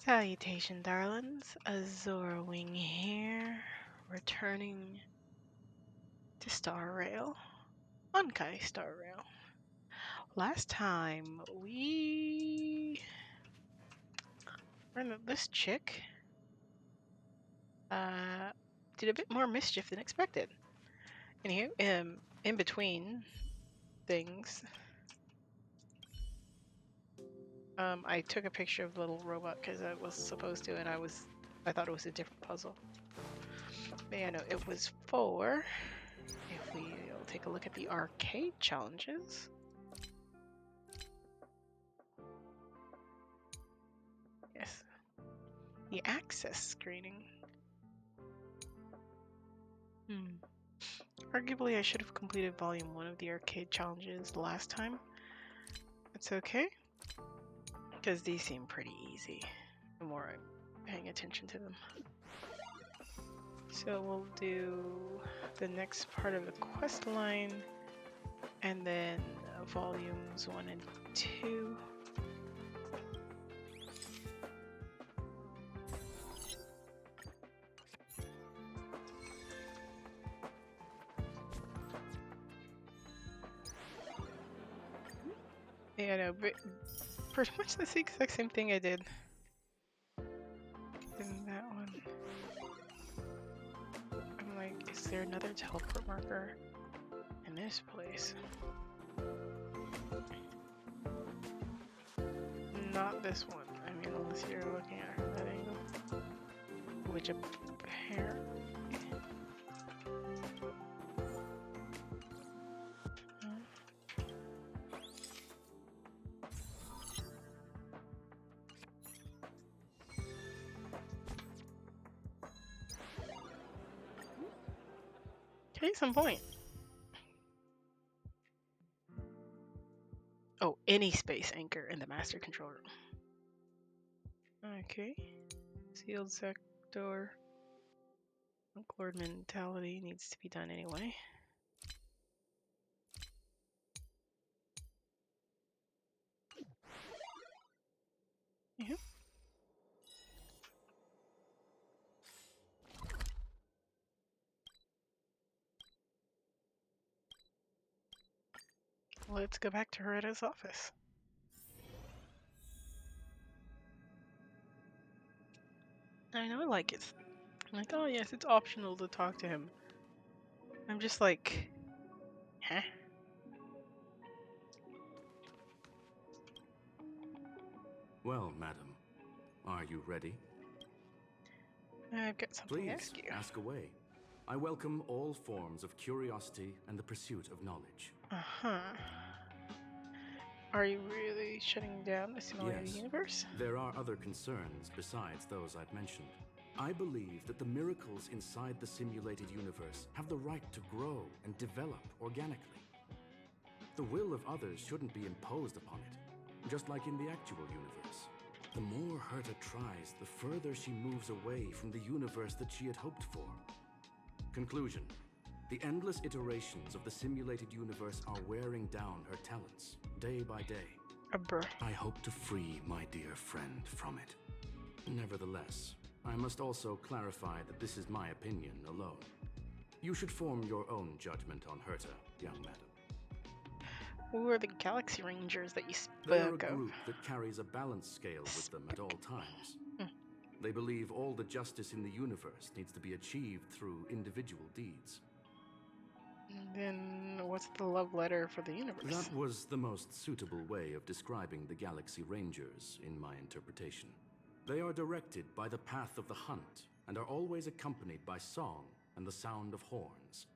Salutation, darlings. Azora Wing here, returning to Star Rail. Honkai Star Rail. Last time this chick did a bit more mischief than expected. Anywho, in between things, I took a picture of the little robot because I was supposed to, and I thought it was a different puzzle. But yeah, no, it was for. If we'll take a look at the arcade challenges. Yes. The access screening. Arguably, I should have completed volume 1 of the arcade challenges last time. It's okay, because these seem pretty easy the more I'm paying attention to them. So we'll do the next part of the quest line, and then volumes 1 and 2. Yeah, no, but pretty much the exact same thing I did in that one. I'm like, is there another teleport marker in this place? Not this one. I mean, unless you're looking at her at that angle. Which apparently... Case in point. Oh, any space anchor in the master control room. Okay. Sealed sector. Punklorde mentality needs to be done anyway. Yeah. Let's go back to Heretta's office. I know, like, it's like, oh yes, it's optional to talk to him. I'm just like, huh? Well, madam, are you ready? I've got something to Please, ask you. ask away. I welcome all forms of curiosity and the pursuit of knowledge. Uh-huh. Are you really shutting down the simulated universe? There are other concerns besides those I've mentioned. I believe that the miracles inside the simulated universe have the right to grow and develop organically. The will of others shouldn't be imposed upon it, just like in the actual universe. The more Herta tries, the further she moves away from the universe that she had hoped for. Conclusion. The endless iterations of the simulated universe are wearing down her talents, day by day. I hope to free my dear friend from it. Nevertheless, I must also clarify that this is my opinion alone. You should form your own judgment on Herta, young madam. Who are the Galaxy Rangers that you spoke of? They are a group that carries a balance scale with them at all times. They believe all the justice in the universe needs to be achieved through individual deeds. Then what's the love letter for the universe? That was the most suitable way of describing the Galaxy Rangers, in my interpretation. They are directed by the path of the hunt, and are always accompanied by song and the sound of horns.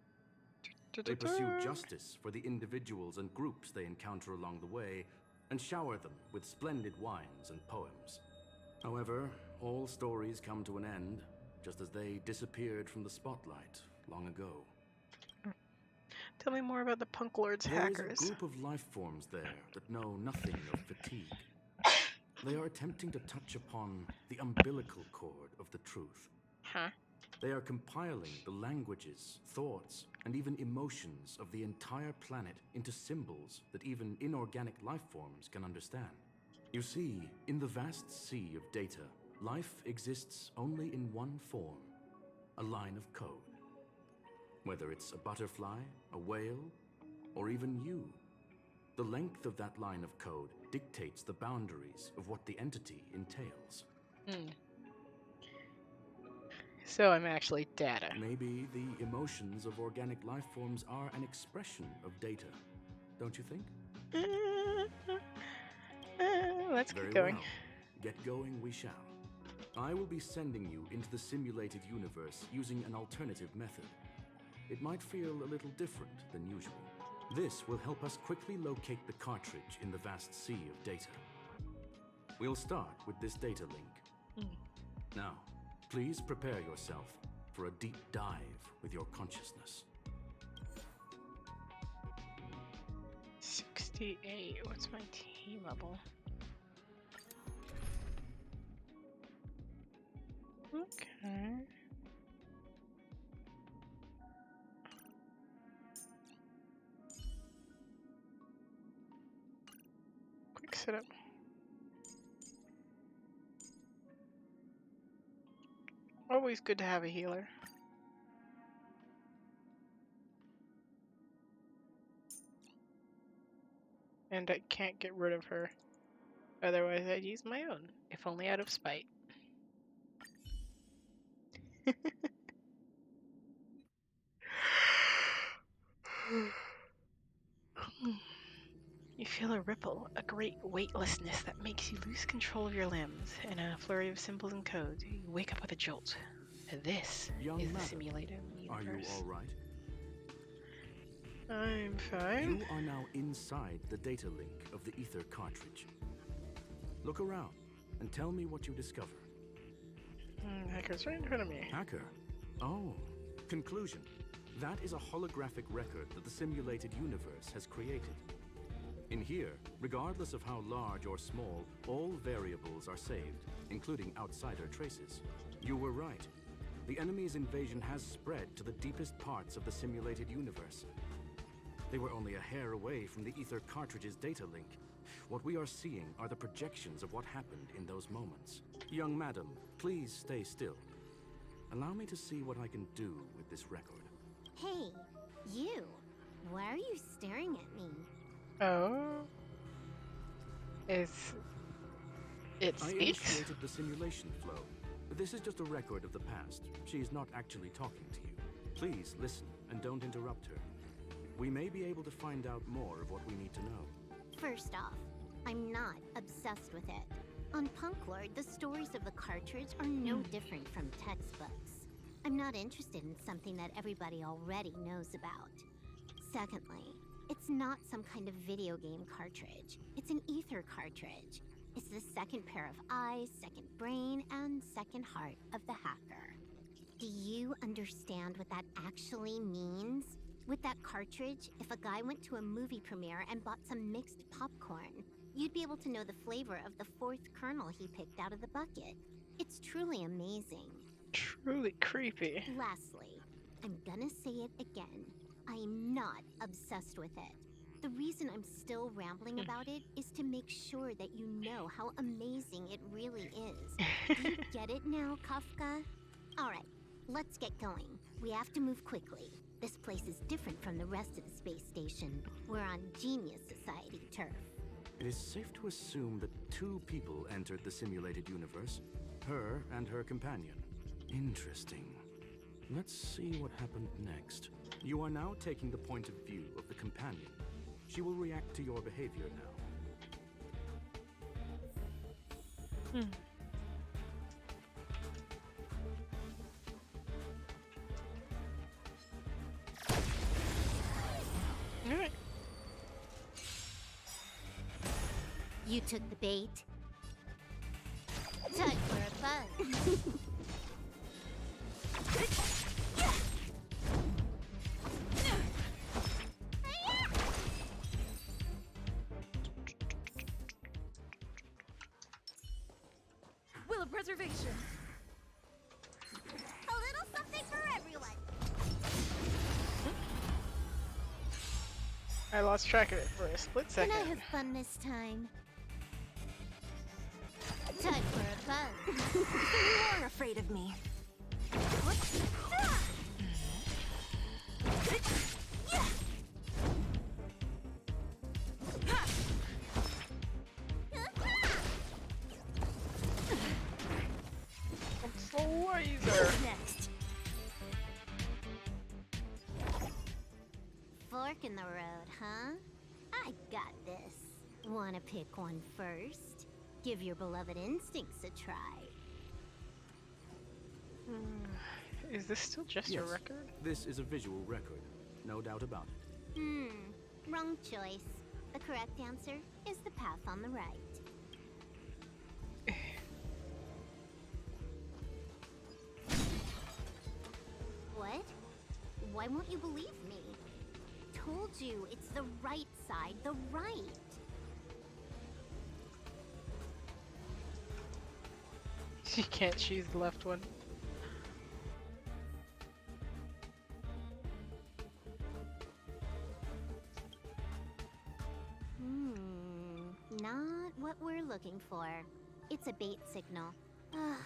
They pursue justice for the individuals and groups they encounter along the way, and shower them with splendid wines and poems. However, all stories come to an end, just as they disappeared from the spotlight long ago. Tell me more about the Punklorde's hackers. There is a group of life forms there that know nothing of fatigue. They are attempting to touch upon the umbilical cord of the truth. Huh? They are compiling the languages, thoughts, and even emotions of the entire planet into symbols that even inorganic life forms can understand. You see, in the vast sea of data, life exists only in one form, a line of code. Whether it's a butterfly, a whale, or even you, the length of that line of code dictates the boundaries of what the entity entails. So I'm actually data. Maybe the emotions of organic life forms are an expression of data, don't you think? Let's Very get going. well. Get going we shall. I will be sending you into the simulated universe using an alternative method. It might feel a little different than usual. This will help us quickly locate the cartridge in the vast sea of data. We'll start with this data link. Now, please prepare yourself for a deep dive with your consciousness. 68. What's my T level? Okay. Quick setup. Always good to have a healer. And I can't get rid of her. Otherwise I'd use my own, if only out of spite. You feel a ripple, a great weightlessness that makes you lose control of your limbs. In a flurry of symbols and codes, you wake up with a jolt. This Young is the madam, simulated universe. are you all right? I'm fine. You are now inside the data link of the ether cartridge. Look around and tell me what you discover. Hacker's right in front of me. Hacker? Oh, conclusion. That is a holographic record that the simulated universe has created. In here, regardless of how large or small, all variables are saved, including outsider traces. You were right. The enemy's invasion has spread to the deepest parts of the simulated universe. They were only a hair away from the ether cartridge's data link. What we are seeing are the projections of what happened in those moments. Young madam, please stay still. Allow me to see what I can do with this record. Hey, you! Why are you staring at me? Oh. It I speaks? initiated the simulation flow. This is just a record of the past. She is not actually talking to you. Please listen and don't interrupt her. We may be able to find out more of what we need to know. First off, I'm not obsessed with it. On Punklorde, the stories of the cartridge are no different from textbooks. I'm not interested in something that everybody already knows about. Secondly, it's not some kind of video game cartridge. It's an ether cartridge. It's the second pair of eyes, second brain, and second heart of the hacker. Do you understand what that actually means? With that cartridge, if a guy went to a movie premiere and bought some mixed popcorn, you'd be able to know the flavor of the fourth kernel he picked out of the bucket. It's truly amazing. Truly creepy. Lastly, I'm gonna say it again. I'm not obsessed with it. The reason I'm still rambling about it is to make sure that you know how amazing it really is. Do you get it now, Kafka? Alright, let's get going. We have to move quickly. This place is different from the rest of the space station. We're on Genius Society turf. It is safe to assume that two people entered the simulated universe, her and her companion. Interesting. Let's see what happened next. You are now taking the point of view of the companion. She will react to your behavior now. Alright. You took the bait. Time for a buzz. Will of preservation. A little something for everyone. I lost track of it for a split Can second. I have fun this time? Time for a buzz. You are afraid of me. What's the laser? Next. Fork in the road, huh? I got this. Wanna pick one first? Give your beloved instincts a try. Is this still just a Yes, record? this is a visual record, no doubt about it. Wrong choice. The correct answer is the path on the right. What? Why won't you believe me? Told you, it's the right side, the right. You can't choose the left one. Not what we're looking for. It's a bait signal. Ugh,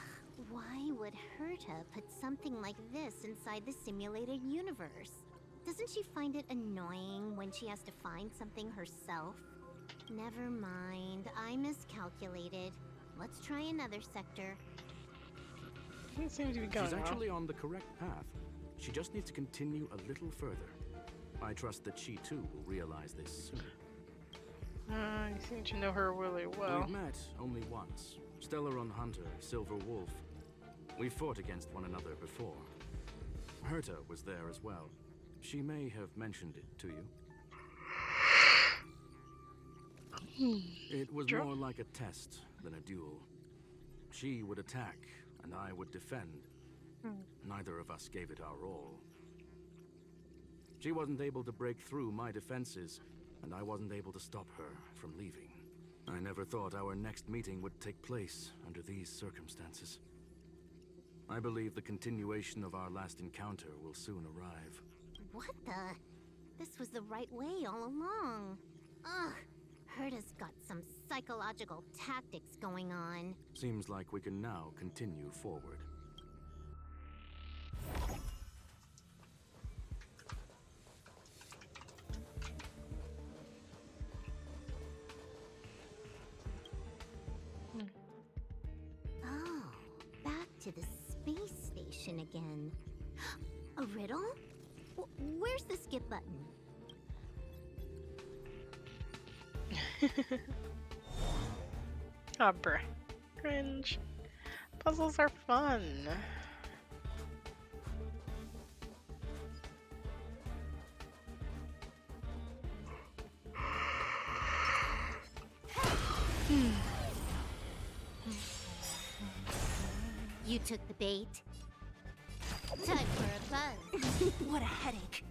why would Herta put something like this inside the simulated universe? Doesn't she find it annoying when she has to find something herself? Never mind, I miscalculated. Let's try another sector. Doesn't seem to be going She's well. actually on the correct path. She just needs to continue a little further. I trust that she too will realize this soon. You seem to know her really well. We've met only once. Stellaron Hunter, Silver Wolf. We fought against one another before. Herta was there as well. She may have mentioned it to you. It was Sure. more like a test than a duel. She would attack, and I would defend. Neither of us gave it our all. She wasn't able to break through my defenses, and I wasn't able to stop her from leaving. I never thought our next meeting would take place under these circumstances. I believe the continuation of our last encounter will soon arrive. What the? This was the right way all along. Ugh, Herta's got some psychological tactics going on. Seems like we can now continue forward. Oh, back to the space station again. A riddle? Where's the skip button? Ah, bruh. Cringe. Puzzles are fun. You took the bait. Time for a buzz. What a headache.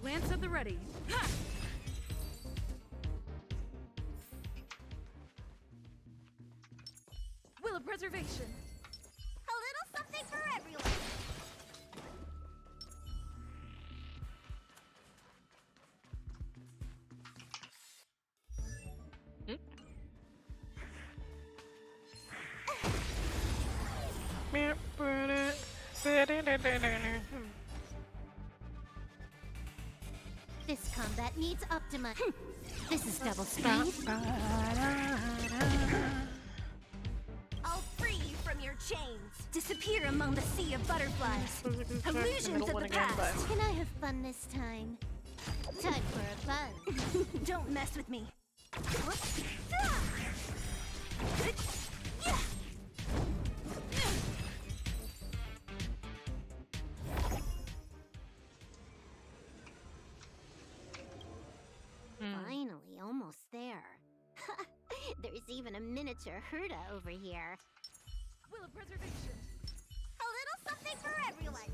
Lance at the ready. Will of preservation. A little something for everyone. This combat needs Optima. This is double speed. I'll free you from your chains. Disappear among the sea of butterflies. Illusions of the past. Can I have fun this time? Time for a buzz. Don't mess with me. Finally, almost there. There's even a miniature Herta over here. Will of preservation. A little something for everyone.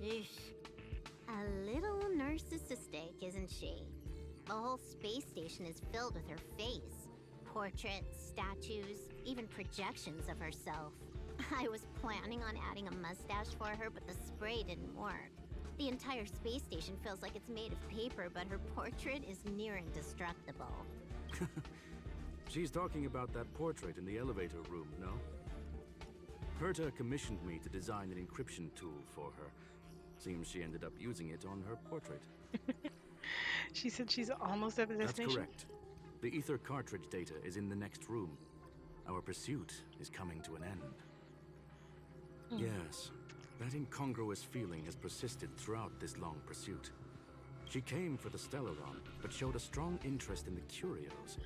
Eesh. A little narcissistic, isn't she? The whole space station is filled with her face. Portraits, statues, even projections of herself. I was planning on adding a mustache for her, but the spray didn't work. The entire space station feels like it's made of paper, but her portrait is near indestructible. She's talking about that portrait in the elevator room, no? Herta commissioned me to design an encryption tool for her. Seems she ended up using it on her portrait. She said she's almost at the destination? That's correct. The ether cartridge data is in the next room. Our pursuit is coming to an end. Yes, that incongruous feeling has persisted throughout this long pursuit. She came for the Stellaron, but showed a strong interest in the curios.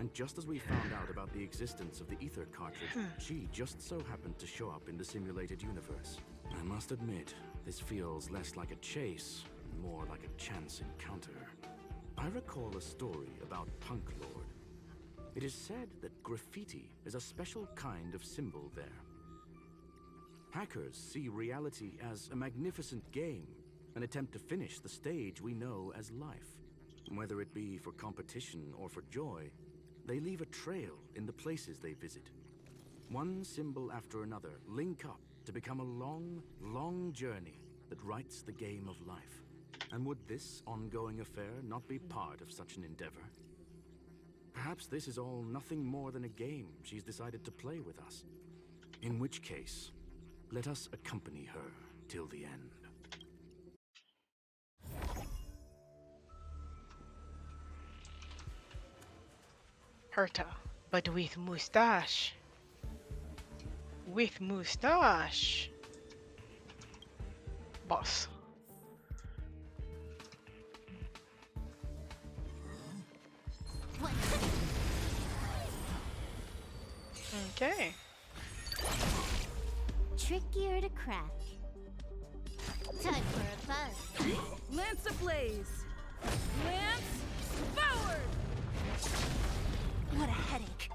And just as we found out about the existence of the ether cartridge, she just so happened to show up in the simulated universe. I must admit, this feels less like a chase, and more like a chance encounter. I recall a story about Punklorde. It is said that graffiti is a special kind of symbol there. Hackers see reality as a magnificent game, an attempt to finish the stage we know as life. Whether it be for competition or for joy, they leave a trail in the places they visit. One symbol after another link up to become a long, long journey that writes the game of life. And would this ongoing affair not be part of such an endeavor? Perhaps this is all nothing more than a game she's decided to play with us. In which case, let us accompany her till the end. Herta, but with mustache. With mustache. Boss. What? Okay. Trickier to crack. Time for a buzz. Lance ablaze! Lance forward! What a headache.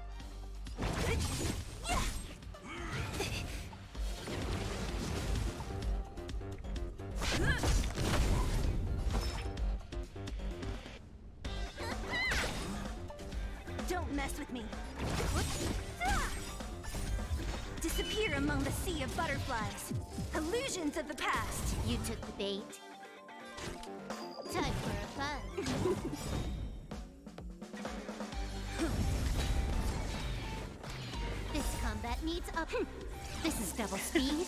Don't mess with me. Disappear among the sea of butterflies. Illusions of the past. You took the bait. Time for a buzz. This combat needs up. This is double speed.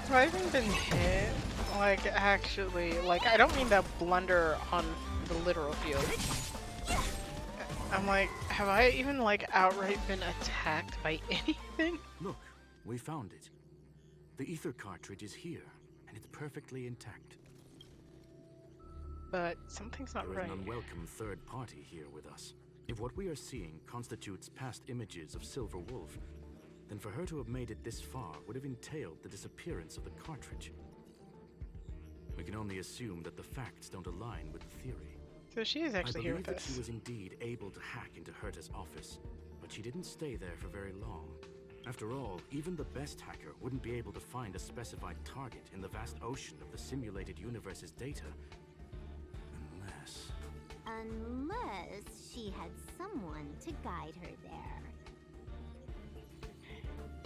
Have I even been hit? Like, actually, like, I don't mean to blunder on the literal field. I'm like, have I even, like, outright been attacked by anything? Look, we found it. The ether cartridge is here, and it's perfectly intact. But something's not There is right. an unwelcome third party here with us. If what we are seeing constitutes past images of Silver Wolf, then for her to have made it this far would have entailed the disappearance of the cartridge. We can only assume that the facts don't align with the theory. So she is actually here I with believe that us. she was indeed able to hack into Herta's office, but she didn't stay there for very long. After all, even the best hacker wouldn't be able to find a specified target in the vast ocean of the simulated universe's data. Unless she had someone to guide her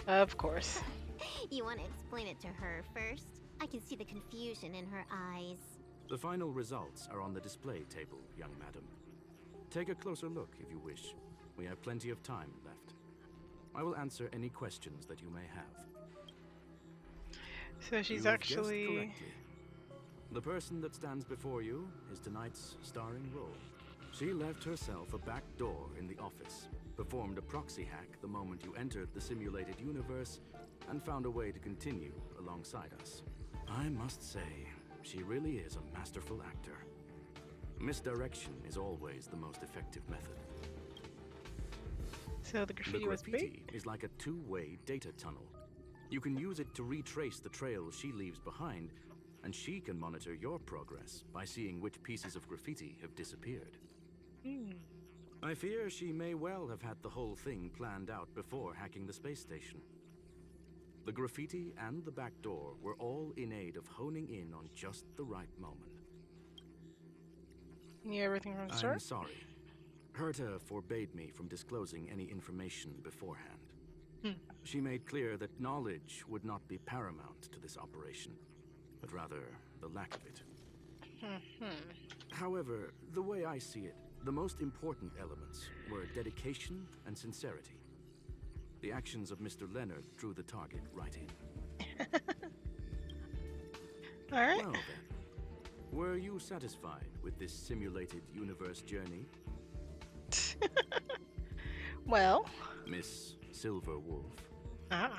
there. Of course. You want to explain it to her first? I can see the confusion in her eyes. The final results are on the display table, young madam. Take a closer look if you wish. We have plenty of time left. I will answer any questions that you may have. So she's You have guessed actually... correctly. The person that stands before you is tonight's starring role. She left herself a back door in the office, performed a proxy hack the moment you entered the simulated universe, and found a way to continue alongside us. I must say, she really is a masterful actor. Misdirection is always the most effective method. So the The graffiti was big? graffiti is like a two-way data tunnel. You can use it to retrace the trail she leaves behind, and she can monitor your progress by seeing which pieces of graffiti have disappeared. I fear she may well have had the whole thing planned out before hacking the space station. The graffiti and the back door were all in aid of honing in on just the right moment. You everything from the I'm start? sorry, Herta forbade me from disclosing any information beforehand. She made clear that knowledge would not be paramount to this operation, but rather the lack of it. However, the way I see it, the most important elements were dedication and sincerity. The actions of Mr. Leonard drew the target right in. All right. Well then, were you satisfied with this simulated universe journey, Well, Miss Silver Wolf? ah,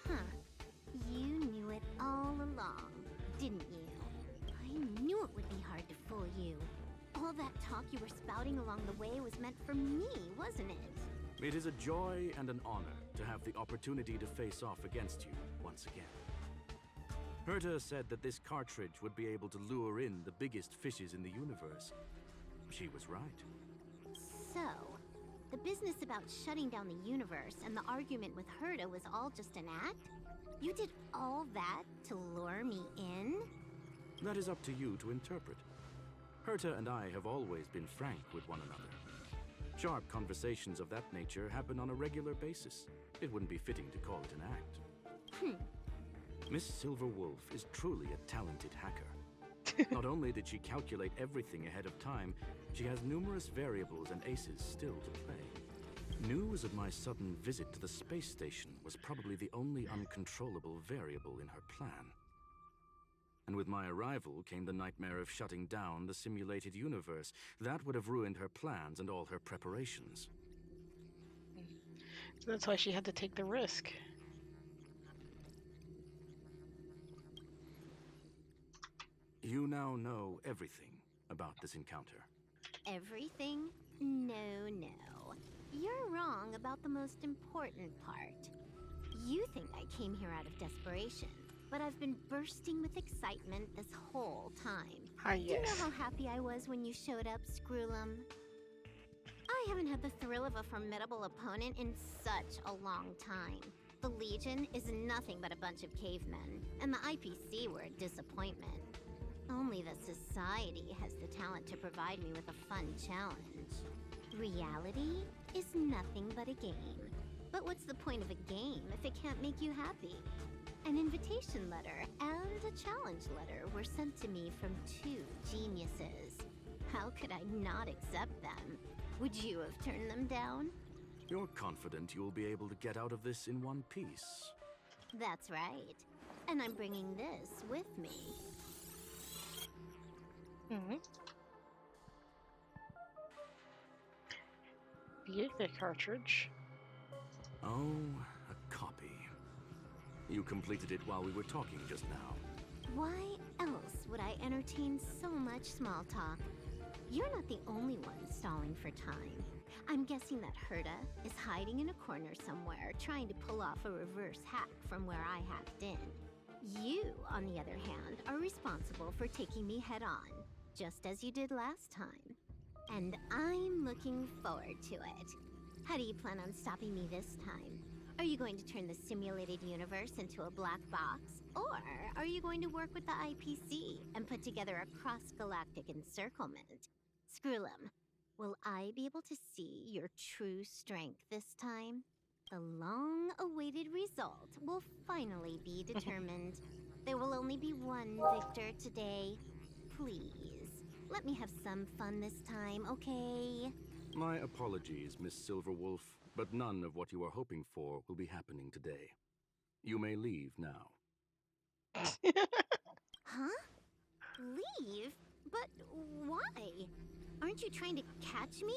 Huh. You knew it all along, didn't you? I knew it would be hard to fool you. All that talk you were spouting along the way was meant for me, wasn't it? It is a joy and an honor to have the opportunity to face off against you once again. Herta said that this cartridge would be able to lure in the biggest fishes in the universe. She was right. So, the business about shutting down the universe and the argument with Herta was all just an act? You did all that to lure me in? That is up to you to interpret. Herta and I have always been frank with one another. Sharp conversations of that nature happen on a regular basis. It wouldn't be fitting to call it an act. Miss Silver Wolf is truly a talented hacker. Not only did she calculate everything ahead of time, she has numerous variables and aces still to play. News of my sudden visit to the space station was probably the only uncontrollable variable in her plan. And with my arrival came the nightmare of shutting down the simulated universe. That would have ruined her plans and all her preparations. so that's why she had to take the risk. You now know everything about this encounter. Everything? No. You're wrong about the most important part. You think I came here out of desperation, but I've been bursting with excitement this whole time. Ah, Do you know yes. how happy I was when you showed up, Screwlum? I haven't had the thrill of a formidable opponent in such a long time. The Legion is nothing but a bunch of cavemen, and the IPC were a disappointment. Only the Society has the talent to provide me with a fun challenge. Reality is nothing but a game. But what's the point of a game if it can't make you happy? An invitation letter and a challenge letter were sent to me from two geniuses. How could I not accept them? Would you have turned them down? You're confident you will be able to get out of this in one piece. That's right. And I'm bringing this with me. The cartridge. Oh, a copy. You completed it while we were talking just now. Why else would I entertain so much small talk? You're not the only one stalling for time. I'm guessing that Herta is hiding in a corner somewhere, trying to pull off a reverse hack from where I hacked in. You, on the other hand, are responsible for taking me head on, just as you did last time. And I'm looking forward to it. How do you plan on stopping me this time? Are you going to turn the simulated universe into a black box? Or are you going to work with the IPC and put together a cross-galactic encirclement? Screwlum, will I be able to see your true strength this time? The long-awaited result will finally be determined. There will only be one victor today. Please, let me have some fun this time, okay? My apologies, Miss Silverwolf, but none of what you are hoping for will be happening today. You may leave now. Huh? Leave? But why? Aren't you trying to catch me?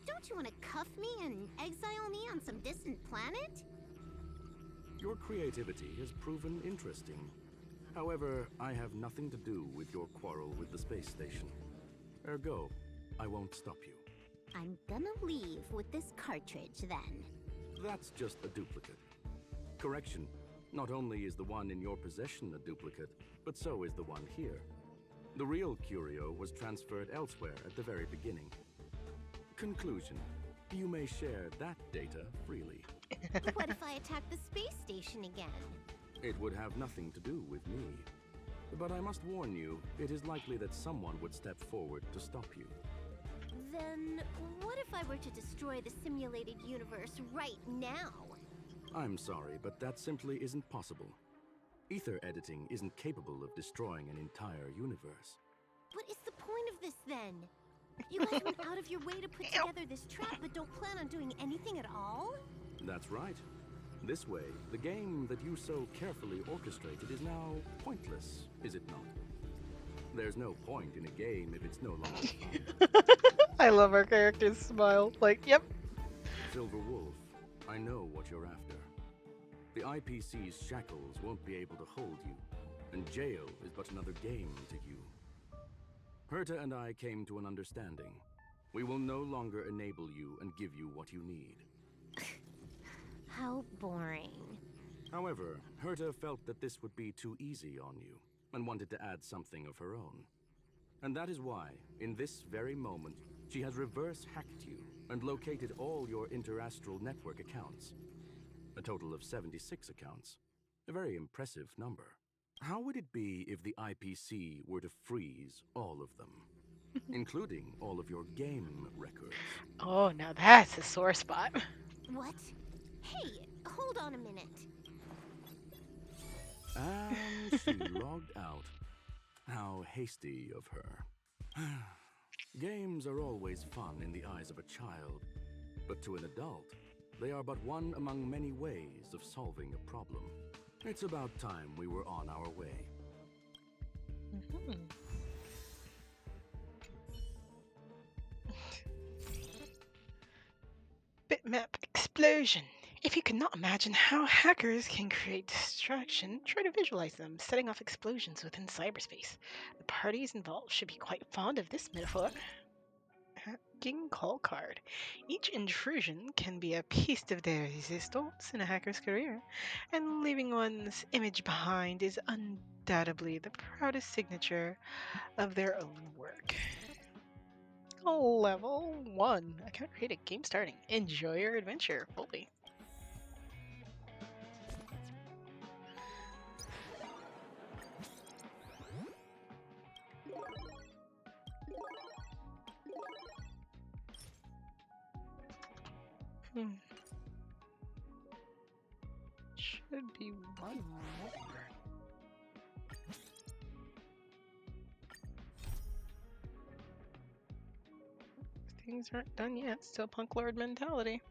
Don't you want to cuff me and exile me on some distant planet? Your creativity has proven interesting. However, I have nothing to do with your quarrel with the space station. Ergo, I won't stop you. I'm gonna leave with this cartridge then. That's just a duplicate. Correction, not only is the one in your possession a duplicate, but so is the one here. The real curio was transferred elsewhere at the very beginning. Conclusion, you may share that data freely. What if I attack the space station again? It would have nothing to do with me. But I must warn you, it is likely that someone would step forward to stop you. Then, what if I were to destroy the simulated universe right now? I'm sorry, but that simply isn't possible. Ether editing isn't capable of destroying an entire universe. What is the point of this then? You guys went out of your way to put together this trap, but don't plan on doing anything at all? That's right. This way, the game that you so carefully orchestrated is now pointless, is it not? There's no point in a game if it's no longer fun. I love our character's smile. Like, yep. Silver Wolf, I know what you're after. The IPC's shackles won't be able to hold you, and jail is but another game to you. Herta and I came to an understanding. We will no longer enable you and give you what you need. How boring. However, Herta felt that this would be too easy on you, and wanted to add something of her own. And that is why, in this very moment, she has reverse-hacked you and located all your interastral network accounts. A total of 76 accounts. A very impressive number. How would it be if the IPC were to freeze all of them? Including all of your game records? Oh, now that's a sore spot. What? Hey, hold on a minute. And she logged out. How hasty of her. Games are always fun in the eyes of a child, but to an adult, they are but one among many ways of solving a problem. It's about time we were on our way. Bitmap explosion. If you cannot imagine how hackers can create destruction, try to visualize them setting off explosions within cyberspace. The parties involved should be quite fond of this metaphor. Hacking call card. Each intrusion can be a piece of their resistance in a hacker's career, and leaving one's image behind is undoubtedly the proudest signature of their own work. Level 1. Account created. Game starting. Enjoy your adventure fully. Should be one more. Things aren't done yet. Still Punklorde mentality.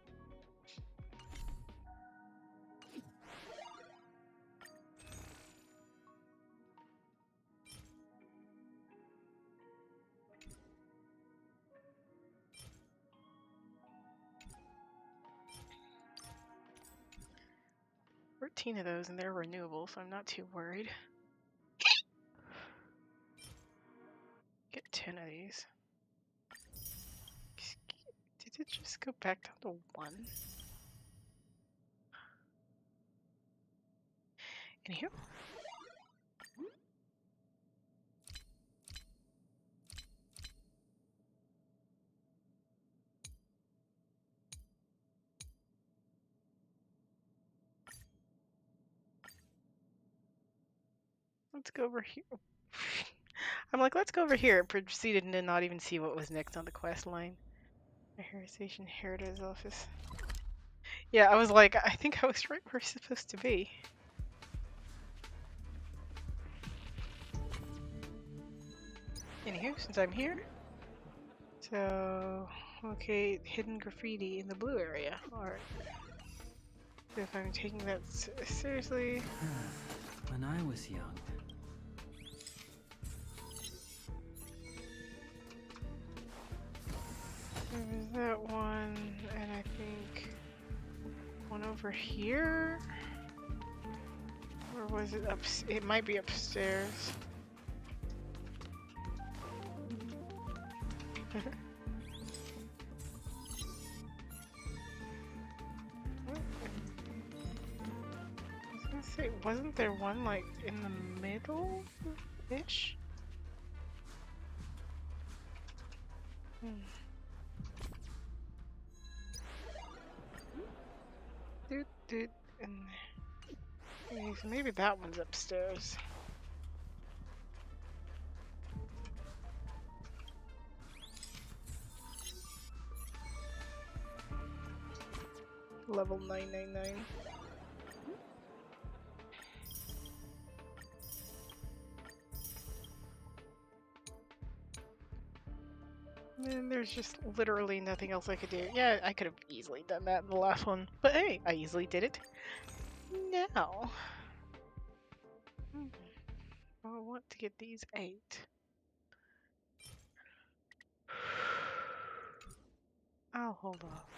Fourteen of those, and they're renewable, so I'm not too worried. Get 10 of these. Did it just go back down to 1? Anywho. Let's go over here. I'm like, let's go over here. Proceeded to not even see what was next on the quest line. Heritage Station, Heritage Office. Yeah, I was like, I think I was right where we're supposed to be. Anywho, since I'm here. So, okay, hidden graffiti in the blue area. Alright. If I'm taking that seriously. When I was young. There's that one, and I think one over here? Or was it up? It might be upstairs. I was gonna say, wasn't there one like in the middle-ish? And okay, so maybe that one's upstairs. Level 999. And there's just literally nothing else I could do. Yeah, I could have easily done that in the last one. But hey, I easily did it. Now. I want to get these 8. I'll hold off.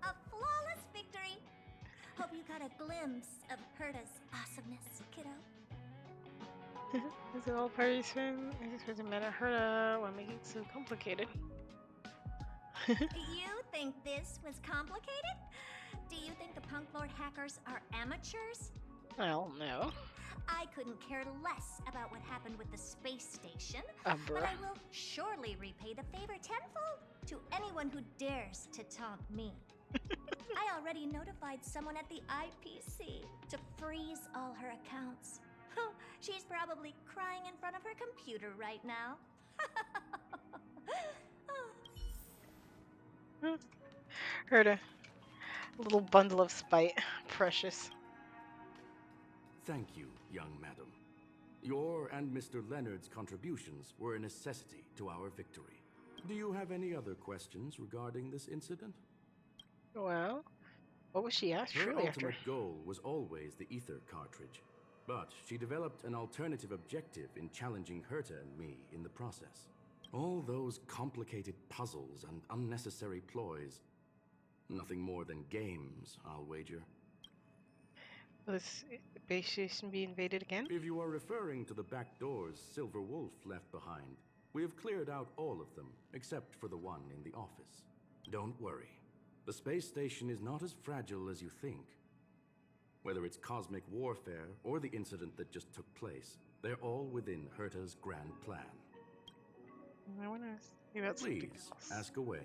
A flawless victory. Hope you got a glimpse of Herta's awesomeness, kiddo. Is it all parties fan? I just doesn't matter. Herta, why make it so complicated? You think this was complicated? Do you think the Punklorde hackers are amateurs? Well, no. I couldn't care less about what happened with the space station, but Umbra. I will surely repay the favor tenfold to anyone who dares to taunt me. I already notified someone at the IPC to freeze all her accounts. She's probably crying in front of her computer right now. Herta. A little bundle of spite. Precious. Thank you, young madam. Your and Mr. Leonard's contributions were a necessity to our victory. Do you have any other questions regarding this incident? Well, what was she asked Her truly ultimate after? goal was always the ether cartridge, but she developed an alternative objective in challenging Herta and me in the process. All those complicated puzzles and unnecessary ploys, nothing more than games, I'll wager. Will this base station be invaded again? If you are referring to the back doors Silver Wolf left behind, we have cleared out all of them, except for the one in the office. Don't worry. The space station is not as fragile as you think. Whether it's cosmic warfare or the incident that just took place, they're all within Herta's grand plan. I want to ask you about something Please, else. ask away.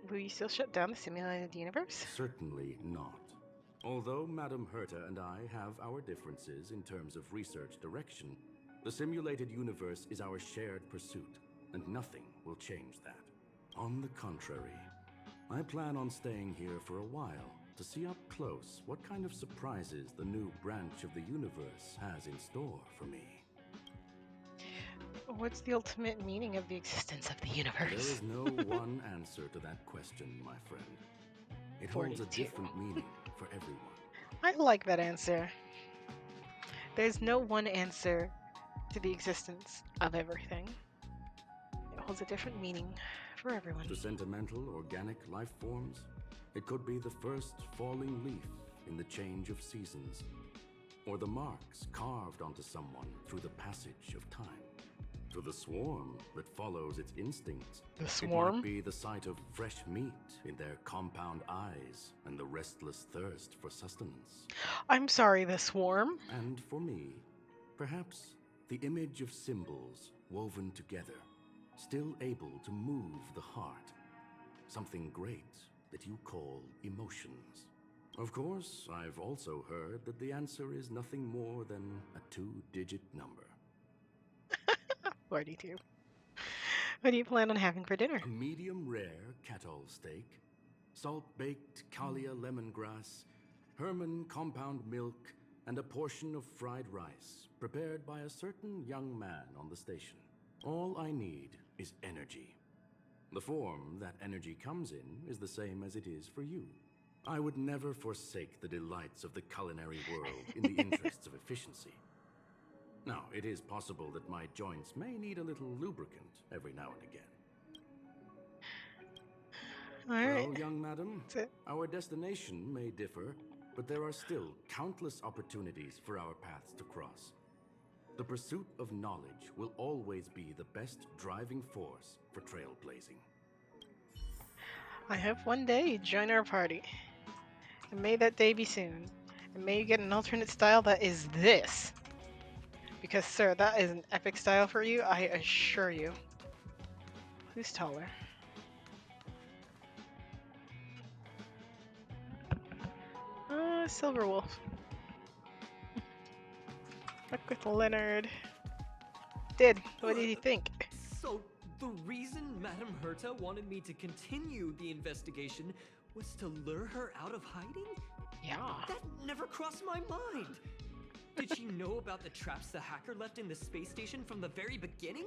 Will you still shut down the simulated universe? Certainly not. Although Madame Herta and I have our differences in terms of research direction, the simulated universe is our shared pursuit, and nothing will change that. On the contrary, I plan on staying here for a while to see up close what kind of surprises the new branch of the universe has in store for me. What's the ultimate meaning of the existence of the There universe? is no one answer to that question, my friend. It holds a 42. different meaning for everyone. I like that answer. There's no one answer to the existence of everything. It holds a different meaning for everyone. To sentimental, organic life forms, it could be the first falling leaf in the change of seasons, or the marks carved onto someone through the passage of time. To the swarm that follows its instincts, The it swarm? might be the sight of fresh meat in their compound eyes and the restless thirst for sustenance. I'm sorry, the swarm? And for me, perhaps the image of symbols woven together, still able to move the heart. Something great that you call emotions. Of course, I've also heard that the answer is nothing more than a 2-digit number. 42. What do you plan on having for dinner? A medium rare cattle steak, salt-baked Kalia lemongrass, Herman compound milk, and a portion of fried rice, prepared by a certain young man on the station. All I need is energy. The form that energy comes in is the same as it is for you. I would never forsake the delights of the culinary world in the interests of efficiency. Now, it is possible that my joints may need a little lubricant every now and again. Alright. Well, young madam, That's it. our destination may differ, but there are still countless opportunities for our paths to cross. The pursuit of knowledge will always be the best driving force for trailblazing. I hope one day you join our party. And may that day be soon. And may you get an alternate style that is this. Because, sir, that is an epic style for you, I assure you. Who's taller? Silver Wolf. Look with Leonard. What did he think? So, the reason Madame Herta wanted me to continue the investigation was to lure her out of hiding? Yeah. That never crossed my mind! Did she know about the traps the hacker left in the space station from the very beginning?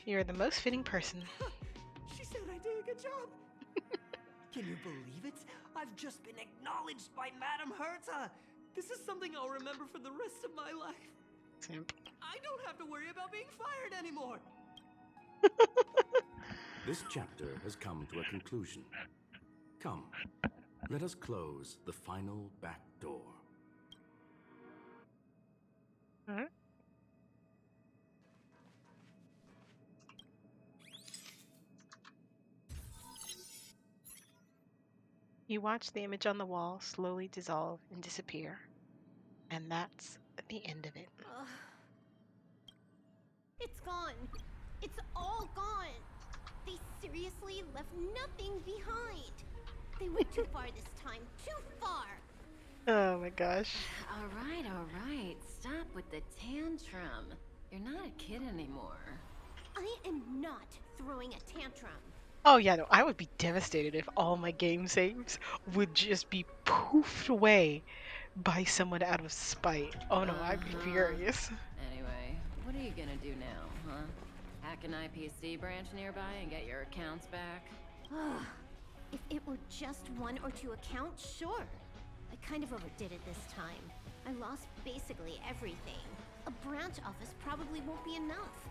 You're the most fitting person. She said I did a good job! Can you believe it? I've just been acknowledged by Madame Herta! This is something I'll remember for the rest of my life. Simp. I don't have to worry about being fired anymore! This chapter has come to a conclusion. Come, let us close the final back door. Alright. You watch the image on the wall slowly dissolve and disappear. And that's the end of it. It's gone. It's all gone. They seriously left nothing behind. They went too far this time. Too far. Oh my gosh. All right. Stop with the tantrum. You're not a kid anymore. I am not throwing a tantrum. Oh yeah, no, I would be devastated if all my game saves would just be poofed away by someone out of spite. Oh no, I'd be furious. Anyway, what are you gonna do now, huh? Hack an IPC branch nearby and get your accounts back? If it were just 1 or 2 accounts, sure. I kind of overdid it this time. I lost basically everything. A branch office probably won't be enough.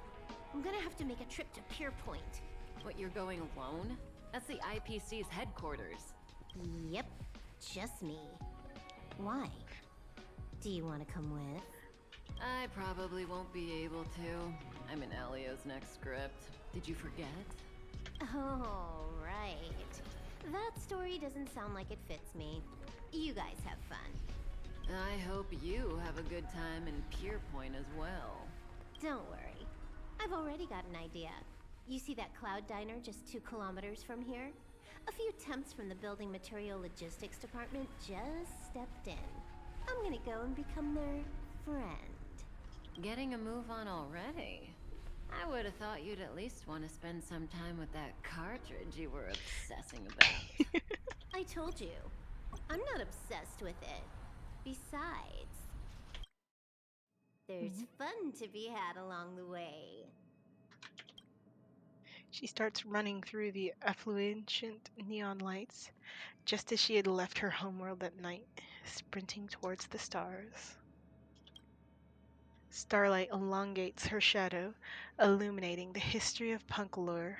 I'm gonna have to make a trip to Pier Point. What, you're going alone? That's the IPC's headquarters. Yep, just me. Why? Do you want to come with? I probably won't be able to. I'm in Elio's next script. Did you forget? Oh, right. That story doesn't sound like it fits me. You guys have fun. I hope you have a good time in Pier Point as well. Don't worry. I've already got an idea. You see that cloud diner just 2 kilometers from here? A few temps from the building material logistics department just stepped in. I'm gonna go and become their friend. Getting a move on already? I would have thought you'd at least want to spend some time with that cartridge you were obsessing about. I told you, I'm not obsessed with it. Besides, there's fun to be had along the way. She starts running through the effulgent neon lights, just as she had left her homeworld that night, sprinting towards the stars. Starlight elongates her shadow, illuminating the history of Punklorde,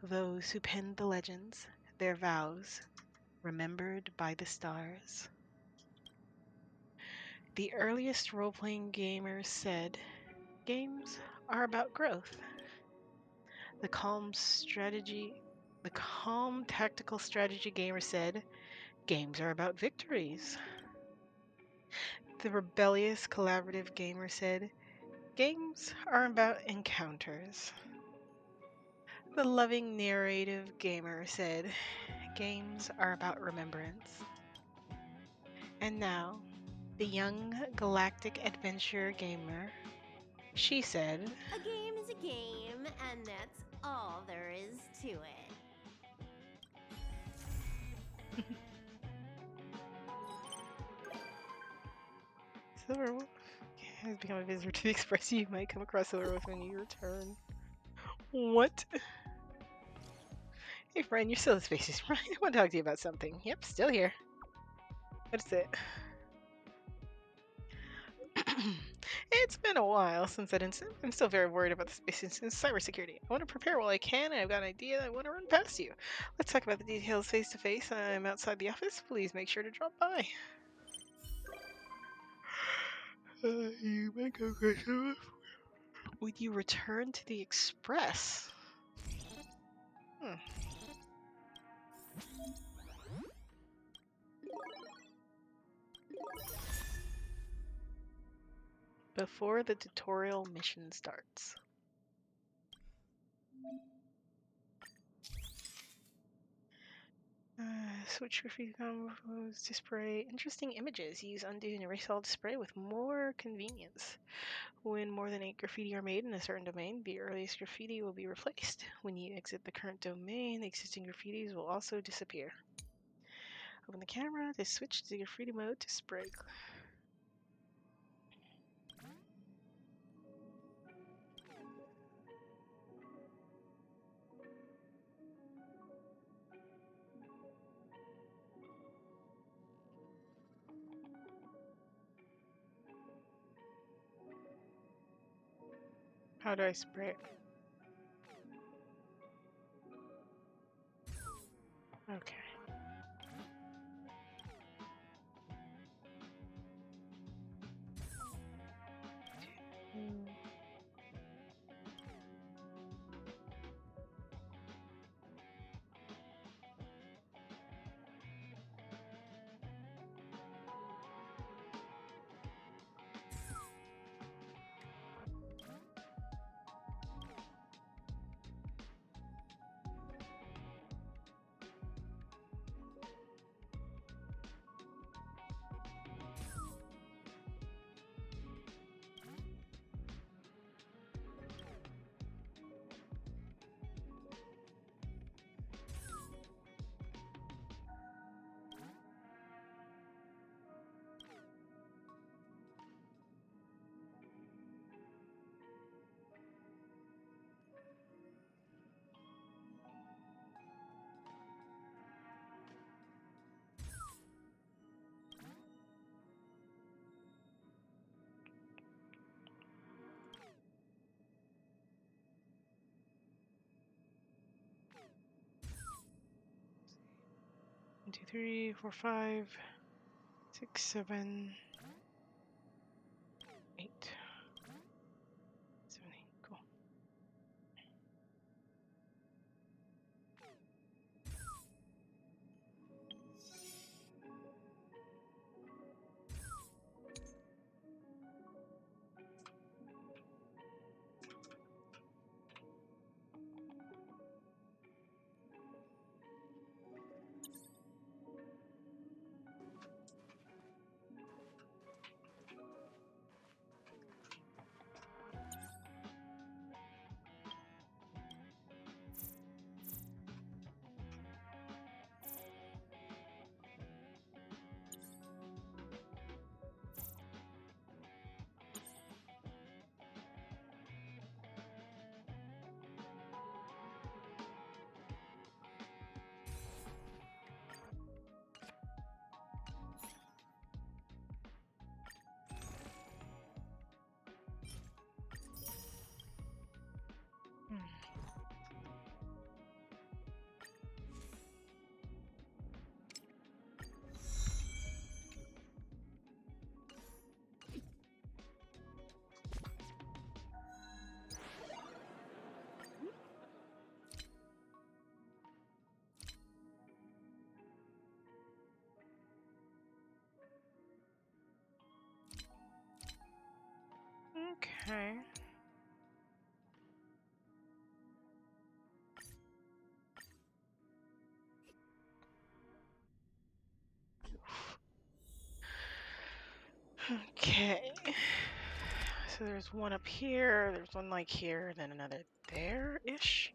those who penned the legends, their vows, remembered by the stars. The earliest role-playing gamers said, games are about growth. The calm tactical strategy gamer said, games are about victories. The rebellious collaborative gamer said, games are about encounters. The loving narrative gamer said, games are about remembrance. And now, the young galactic adventure gamer, she said, A game is a game, and that's all there is to it. Silver Wolf has become a visitor to the Express. You might come across Silver Wolf when you return. What? Hey friend, you're still in Spaces, right? I want to talk to you about something. Yep, still here. What is it? It's been a while since that incident. I'm still very worried about the space incident's cybersecurity. I want to prepare while I can, and I've got an idea I want to run past you. Let's talk about the details face to face. I'm outside the office. Please make sure to drop by. You may go, Christopher. Would you return to the Express? before the tutorial mission starts. Switch graffiti combos to spray interesting images. Use undo and erase all to spray with more convenience. When more than 8 graffiti are made in a certain domain, the earliest graffiti will be replaced. When you exit the current domain, the existing graffitis will also disappear. Open the camera to switch to graffiti mode to spray. How do I spray it? Okay. One, two, 3, 4, 5, 6, 7, 8. 7, 8. Cool. Okay. Okay. So there's one up here, there's one like here, and then another there-ish.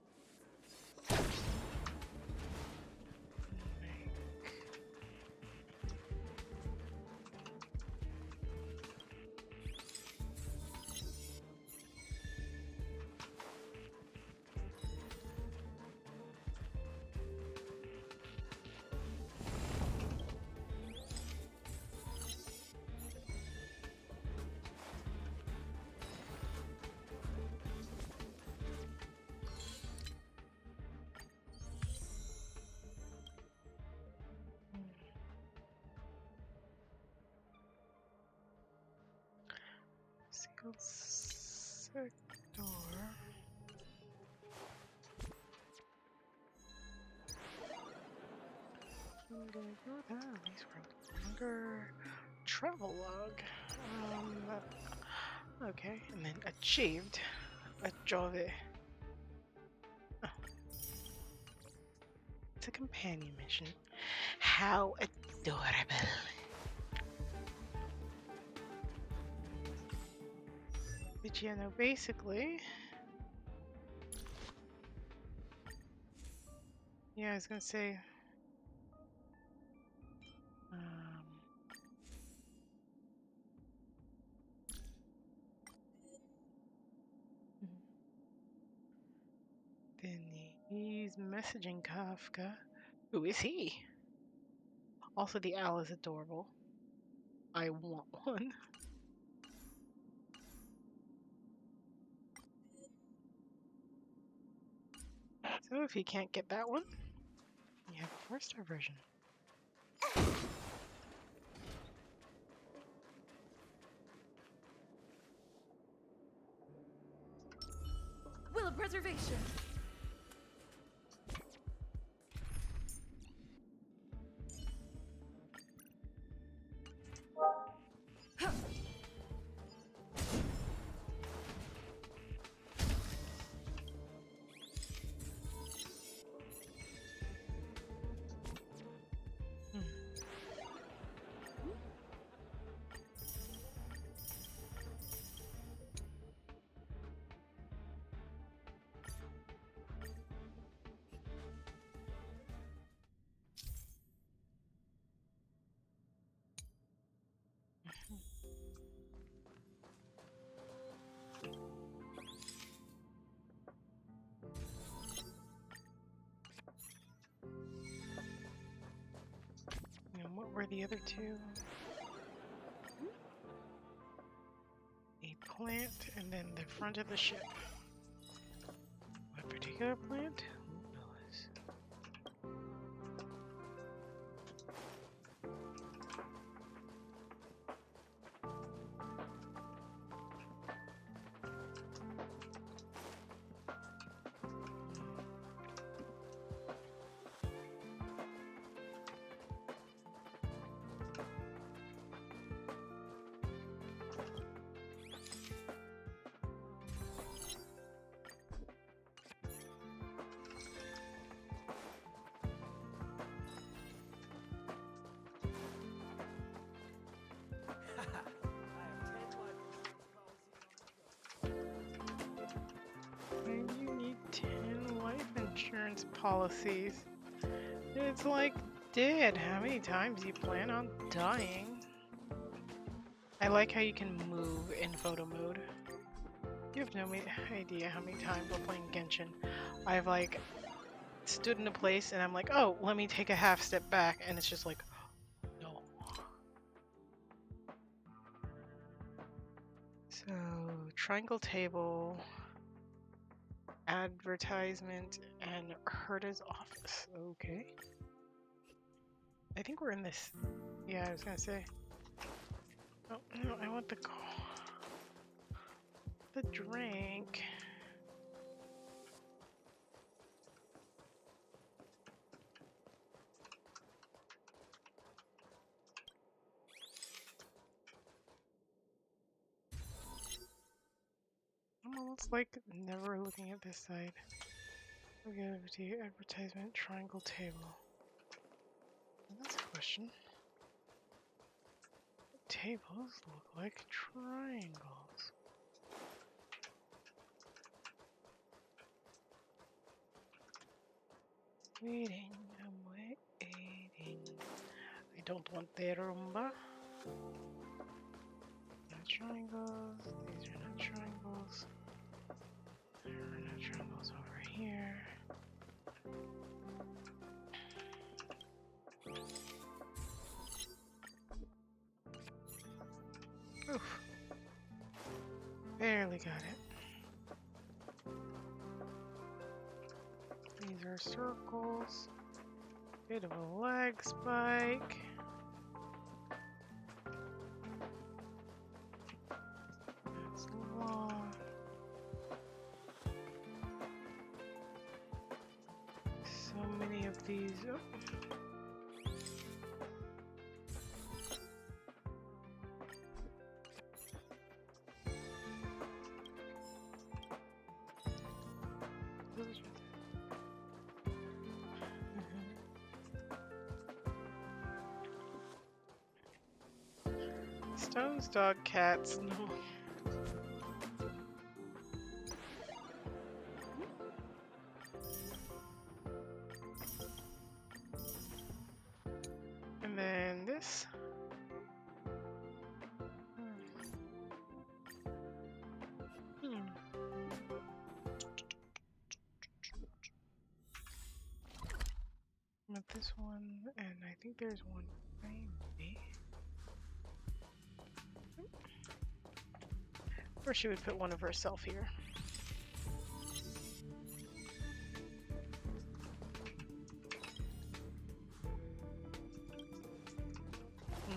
Single sector. These were longer travel log. Okay, and then achieved a Jove. Oh. It's a companion mission. How adorable. But yeah, no, basically. Yeah, I was gonna say. Then he's messaging Kafka. Who is he? Also, the owl is adorable. I want one. So if you can't get that one, you have a 4-star version. Will of preservation. And what were the other two? A plant and then the front of the ship. What particular plant? Who knows? And you need 10 life insurance policies. It's like, dude, how many times do you plan on dying? I like how you can move in photo mode. You have no idea how many times while playing Genshin I've like stood in a place and I'm like, oh, let me take a half step back, and it's just like, no. So, triangle table, advertisement, and Herta's office. Okay. I think we're in this. Yeah, I was gonna say. Oh, no, I want the drink. I'm almost like never looking at this side. We go to advertisement, triangle table. Well, that's a question. Tables look like triangles. Waiting, I'm waiting. I don't want the rumba. Not triangles. These are not triangles. There are no triangles over here. Oof. Barely got it. These are circles. Bit of a lag spike. That's long. So many of these. Oh. Stones, dog, cats. No. And then this. Hmm. With this one, and I think there's one behind me. Or she would put one of herself here.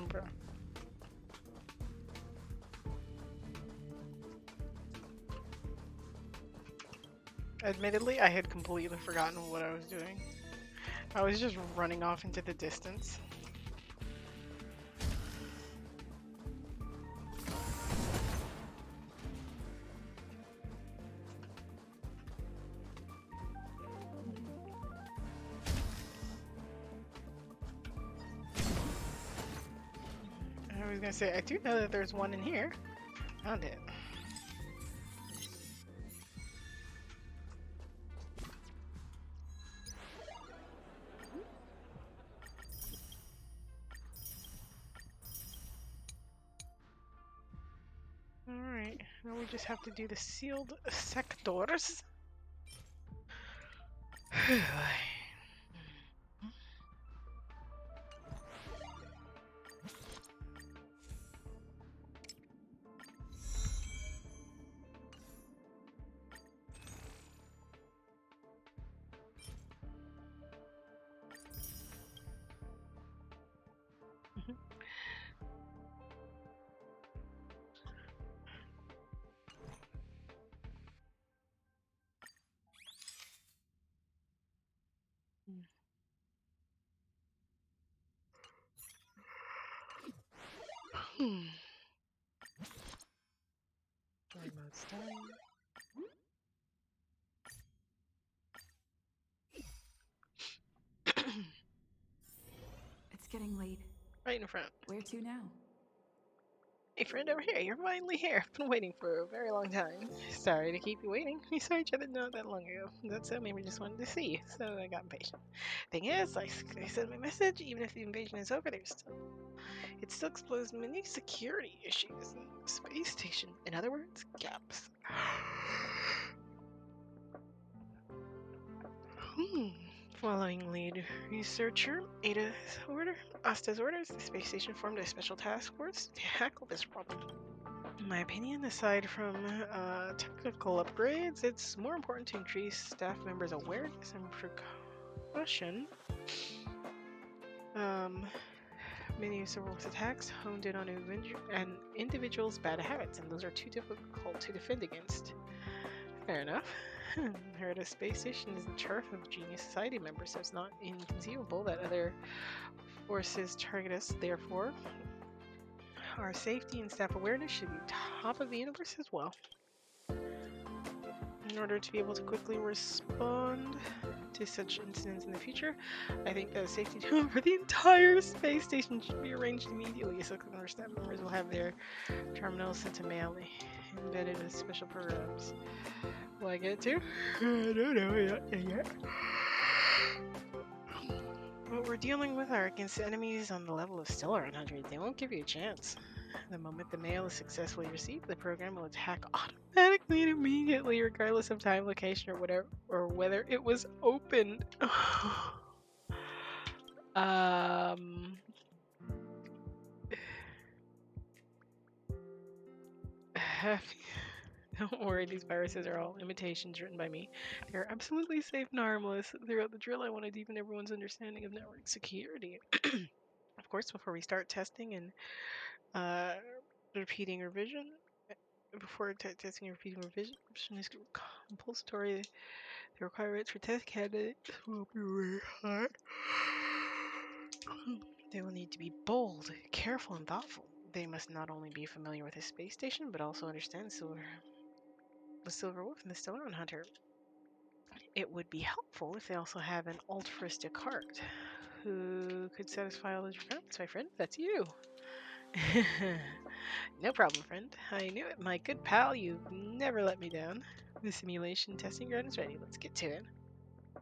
Bruh. Admittedly, I had completely forgotten what I was doing. I was just running off into the distance. I was gonna say, I do know that there's one in here. Found it. Alright, now we just have to do the sealed sectors. Story mode's done. It's getting late. Right in front. Where to now? Hey friend over here, you're finally here. I've been waiting for a very long time. Sorry to keep you waiting. We saw each other not that long ago. That's so maybe just wanted to see you, so I got impatient. Thing is, I sent my message, even if the invasion is over, it still exposed many security issues in the space station. In other words, gaps. Following lead researcher Asta's orders, the space station formed a special task force to tackle this problem. In my opinion, aside from technical upgrades, it's more important to increase staff members' awareness and precaution. Many of Silverwolf's attacks honed in on an individual's bad habits, and those are too difficult to defend against. Fair enough. Heard a space station is the turf of genius society members, so it's not inconceivable that other forces target us. Therefore, our safety and staff awareness should be top of the universe as well. In order to be able to quickly respond to such incidents in the future, I think that a safety tool for the entire space station should be arranged immediately, so our staff members will have their terminals sent to mail embedded with special programs. Will I get to? I don't know yet. What we're dealing with are against enemies on the level of Stellaron 100. They won't give you a chance. The moment the mail is successfully received, the program will attack automatically and immediately, regardless of time, location, or whether it was opened. Don't worry, these viruses are all imitations written by me. They are absolutely safe and harmless. Throughout the drill, I want to deepen everyone's understanding of network security. Of course, before we start testing and repeating revision, testing and repeating revision is compulsory. The requirements for test candidates will be very high. They will need to be bold, careful, and thoughtful. They must not only be familiar with the space station, but also understand the Silver Wolf and the Stellaron Hunter. It would be helpful if they also have an altruistic heart. Who could satisfy all those requirements, my friend? That's you. No problem, friend. I knew it, my good pal. You've never let me down. The simulation testing ground is ready. Let's get to it.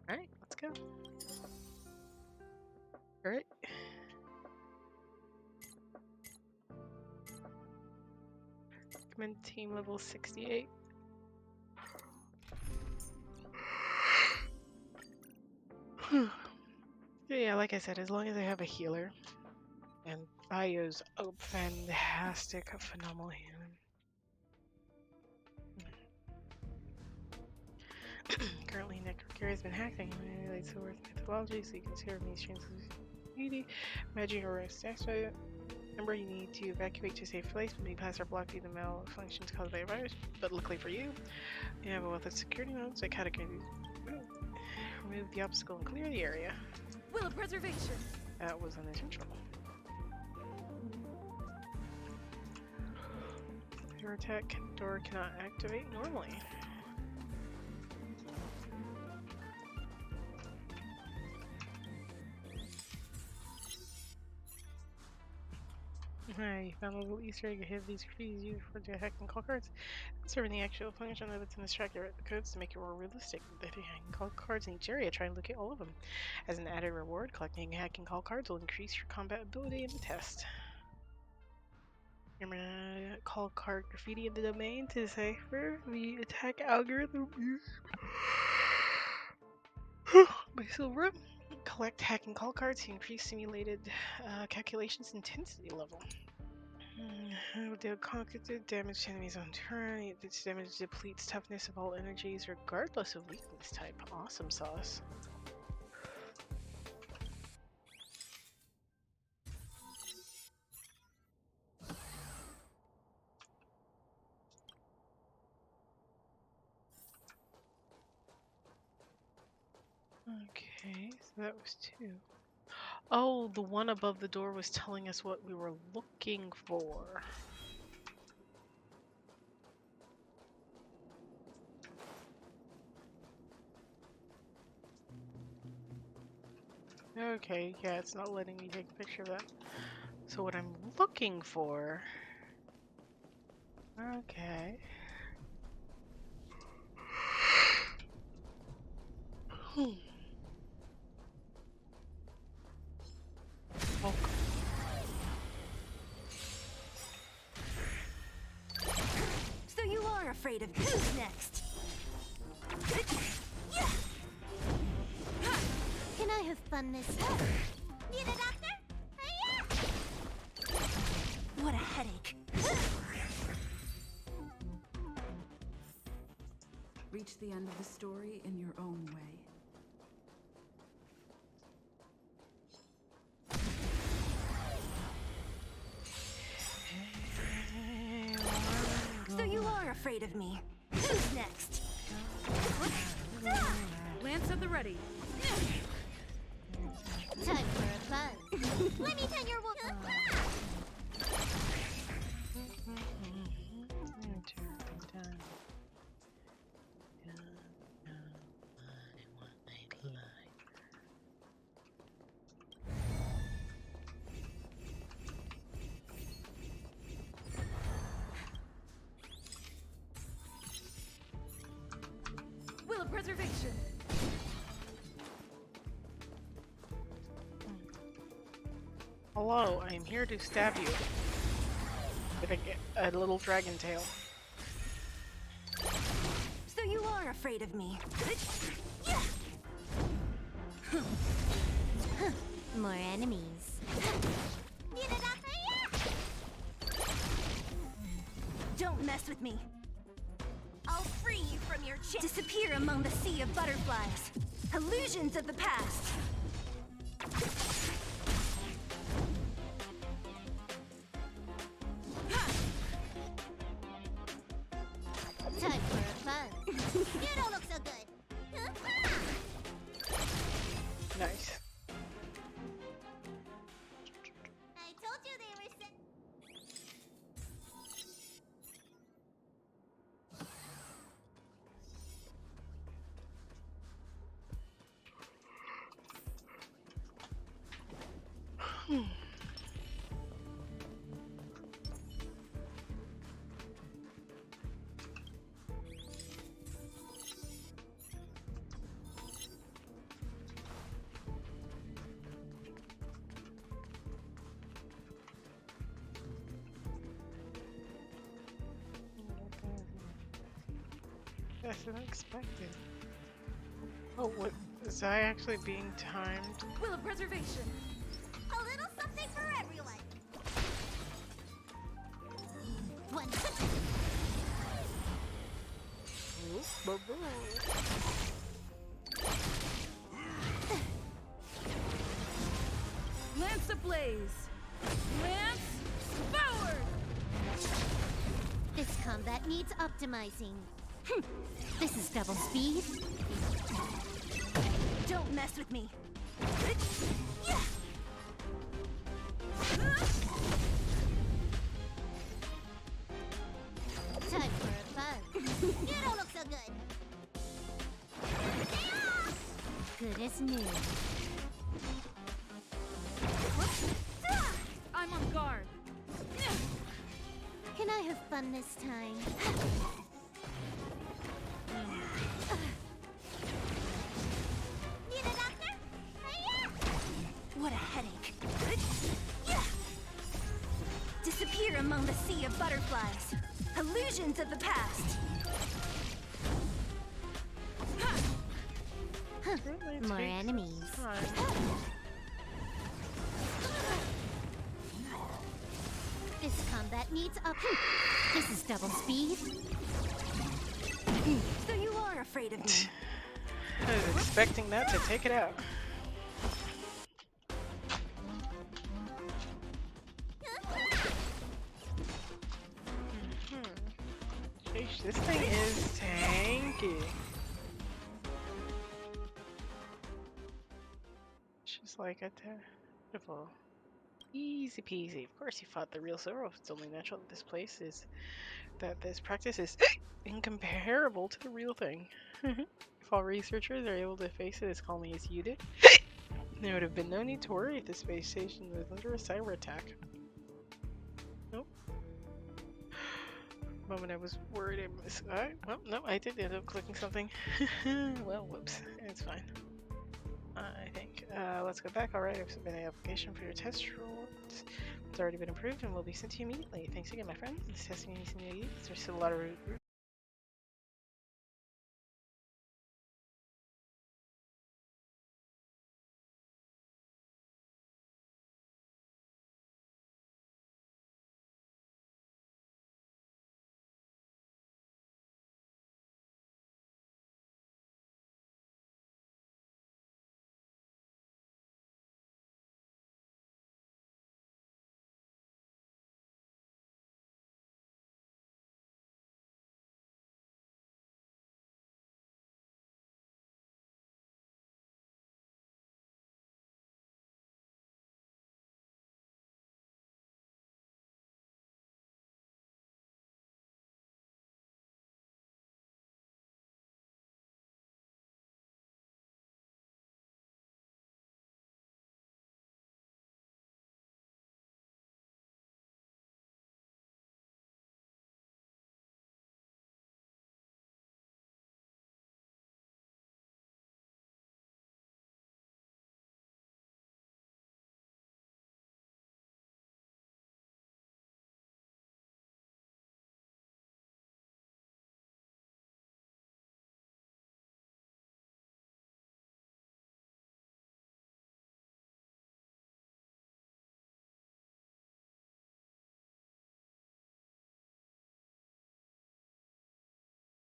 Alright, let's go. Alright. Recommend team level 68. Yeah, like I said, as long as I have a healer. And Io's fantastic, phenomenal healer. Currently, Necrocarry has been hacked and relates to worth methodology, so you can see these strings of beauty, magic, or stacks. Remember, you need to evacuate to a safe place. Maybe pass or block the malfunctions caused by a virus. But luckily for you, you have a wealth of security nodes like how to remove the obstacle and clear the area. Will of preservation. That was unintentional. Your attack door cannot activate normally. You found a little Easter egg ahead of these graffiti used for the hack and call cards. Serving the actual function of it's in this track, I wrote the codes to make it more realistic. The hack and call cards in each area, try and look at all of them. As an added reward, collecting hack and call cards will increase your combat ability in the test. Remember to call card graffiti in the domain to decipher the attack algorithm used by Silver. Collect hack and call cards to increase simulated calculations intensity level. Deal cognitive damage to enemies on turn. This damage depletes toughness of all energies regardless of weakness type. Awesome sauce. Okay, so that was 2. Oh, the one above the door was telling us what we were looking for. Okay, yeah, it's not letting me take a picture of that. So what I'm looking for... Okay. Oh. So you are afraid of who's next? Can I have fun this time? Need a doctor? What a headache. Reach the end of the story in your own way. So you are afraid of me. Who's next? Lance at the ready. Time for a buzz. Let me turn your wolf. Will of preservation. Hello, I am here to stab you with a little dragon tail. So you are afraid of me. More enemies. Need a doctor? Don't mess with me. I'll free you from your chain. Disappear among the sea of butterflies. Illusions of the past. Time for a buzz. You don't look so good. Nice. I told you they were sick. faster than expected. Oh, what? Is I actually being timed? Will of preservation. A little something for everyone. One. Lance ablaze. Lance forward. This combat needs optimizing. This is double speed. Don't mess with me. Time for a buzz. You don't look so good. Good as new. I'm on guard. Can I have fun this time? Need a doctor? What a headache. Disappear among the sea of butterflies. Illusions of the past. Really More takes enemies. time. This combat needs up. This is double speed. So you are afraid of me. I was expecting that to take it out. Sheesh, this thing is tanky. She's like a terrible. Easy peasy. Of course you fought the real Zoro. It's only natural that this practice is incomparable to the real thing. If all researchers are able to face it as calmly as you did, there would have been no need to worry if the space station was under a cyber attack. Nope. The moment I was worried I missed. Well, no, I did end up clicking something. Well, whoops. It's fine. I think. Let's go back. Alright, I've submitted an application for your test results. It's already been approved and will be sent to you immediately. Thanks again, my friend. This testing needs to be. There's still a lot of